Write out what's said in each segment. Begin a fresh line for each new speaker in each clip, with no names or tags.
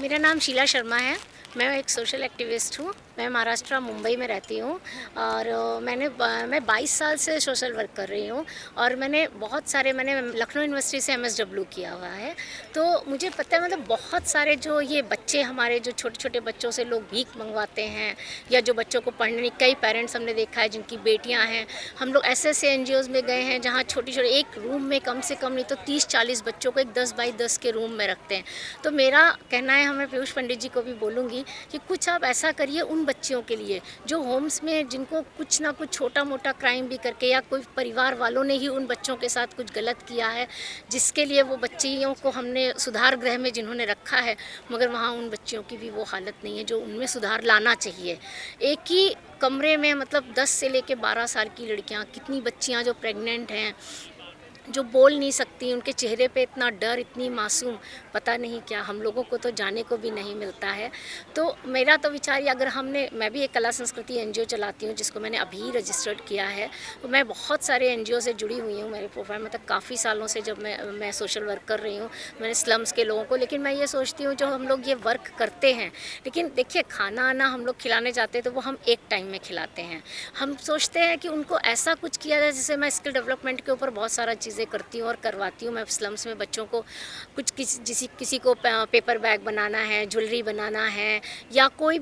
मेरा नाम शीला शर्मा है। मैं एक सोशल एक्टिविस्ट हूँ। मैं महाराष्ट्र मुंबई में रहती हूँ और मैं 22 साल से सोशल वर्क कर रही हूँ और मैंने लखनऊ यूनिवर्सिटी से एमएसडब्ल्यू किया हुआ है। तो मुझे पता है मतलब बहुत सारे जो ये बच्चे हमारे जो छोटे-छोटे बच्चों से लोग भीख मंगवाते हैं या जो बच्चों को पढ़ने कई पेरेंट्स हमने देखा है जिनकी बेटियाँ हैं। हम लोग ऐसे-ऐसे एनजीओज़ में गए हैं जहाँ छोटी-छोटी एक रूम में कम से कम नहीं तो 30-40 बच्चों को एक 10 बाई 10 के रूम में रखते हैं। तो मेरा कहना है, मैं पीयूष पंडित जी को भी बोलूँगी कि कुछ आप ऐसा करिए उन बच्चियों के लिए जो होम्स में जिनको कुछ ना कुछ छोटा-मोटा क्राइम भी करके या कोई परिवार वालों ने ही उन बच्चों के साथ कुछ गलत किया है, जिसके लिए वो बच्चियों को हमने सुधार गृह में जिन्होंने रखा है, मगर वहाँ उन बच्चियों की भी वो हालत नहीं है जो उनमें सुधार लाना चाहिए। एक ही कमरे में मतलब 10 से लेके 12 साल की लड़कियाँ, कितनी बच्चियाँ जो प्रेग्नेंट हैं, जो बोल नहीं सकती, उनके चेहरे पे इतना डर, इतनी मासूम, पता नहीं क्या, हम लोगों को तो जाने को भी नहीं मिलता है। तो मेरा तो विचार ये, अगर मैं भी एक कला संस्कृति एनजीओ चलाती हूँ जिसको मैंने अभी रजिस्टर्ड किया है। तो मैं बहुत सारे एनजीओ से जुड़ी हुई हूँ, मेरे प्रोफाइल मतलब काफ़ी सालों से जब मैं सोशल वर्क कर रही हूँ, मैंने स्लम्स के लोगों को। लेकिन मैं ये सोचती हूँ जो हम लोग ये वर्क करते हैं, लेकिन देखिए खाना-आना हम लोग खिलाने जाते हैं तो वो हम एक टाइम में खिलाते हैं। हम सोचते हैं कि उनको ऐसा कुछ किया जाए, जैसे मैं स्किल डेवलपमेंट के ऊपर बहुत सारा चीज़ें करती हूँ और करवाती हूँ। मैं स्लम्स में बच्चों को कुछ किसी को पेपर बैग बनाना है, ज्वेलरी बनाना है या कोई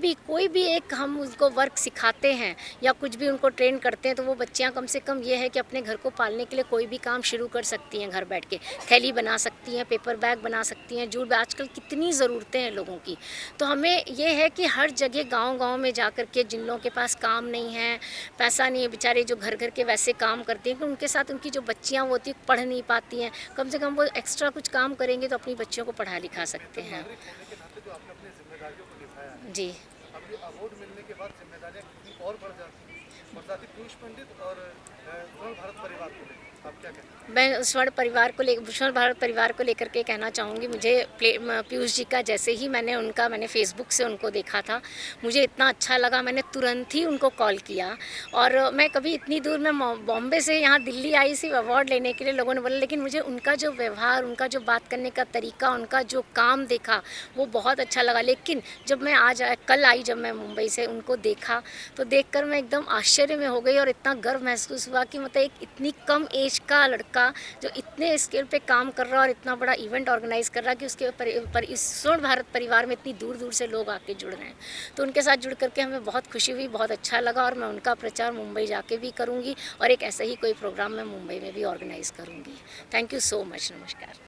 भी एक हम उसको वर्क सिखाते हैं या कुछ भी उनको ट्रेन करते हैं, तो वो बच्चियाँ कम से कम ये है कि अपने घर को पालने के लिए कोई भी काम शुरू कर सकती हैं घर बैठ के। थैली बना सकती हैं, पेपर बैग बना सकती हैं, जूट, आजकल कितनी ज़रूरतें हैं लोगों की। तो हमें ये है कि हर जगह गाँव-गाँव में जा कर के जिन लोगों के पास काम नहीं है, पैसा नहीं है, बेचारे जो घर-घर के वैसे काम करते हैं, कि उनके साथ उनकी जो बच्चियाँ होती हैं पढ़ नहीं पाती हैं, कम से कम वो एक्स्ट्रा कुछ काम करेंगे तो अपनी बच्चियों को पढ़ा लिखा सकते हैं।
नागरिक होने के नाते जो आपने अपनी जिम्मेदारियों को निभाया है,
जी।
अब ये अवार्ड मिलने के बाद जिम्मेदारियां कितनी और बढ़ जाती हैं। और साथ ही पीयूष पंडित और स्वर्ण भारत परिवार को लेकर आप क्या कहते हैं?
मैं स्वर्ण भारत परिवार को लेकर के कहना चाहूँगी, मुझे पीयूष जी का जैसे ही मैंने फ़ेसबुक से उनको देखा था, मुझे इतना अच्छा लगा, मैंने तुरंत ही उनको कॉल किया। और मैं कभी इतनी दूर मैं बॉम्बे से यहाँ दिल्ली आई सिर्फ अवार्ड लेने के लिए, लोगों ने बोला, लेकिन मुझे उनका जो व्यवहार, उनका जो बात करने का तरीका, उनका जो काम देखा, वो बहुत अच्छा लगा। लेकिन जब मैं कल आई, जब मैं मुंबई से उनको देखा, तो देखकर मैं एकदम आश्चर्य में हो गई और इतना गर्व महसूस हुआ कि मतलब एक इतनी कम एज का लड़का जो इतने स्केल पे काम कर रहा है और इतना बड़ा इवेंट ऑर्गेनाइज कर रहा है कि उसके पर इस स्वर्ण भारत परिवार में इतनी दूर दूर से लोग आके जुड़ रहे हैं। तो उनके साथ जुड़ करके हमें बहुत खुशी हुई, बहुत अच्छा लगा और मैं उनका प्रचार मुंबई जाके भी करूँगी और एक ऐसा ही कोई प्रोग्राम मैं मुंबई में भी ऑर्गेनाइज करूँगी। Thank you so much. नमस्कार।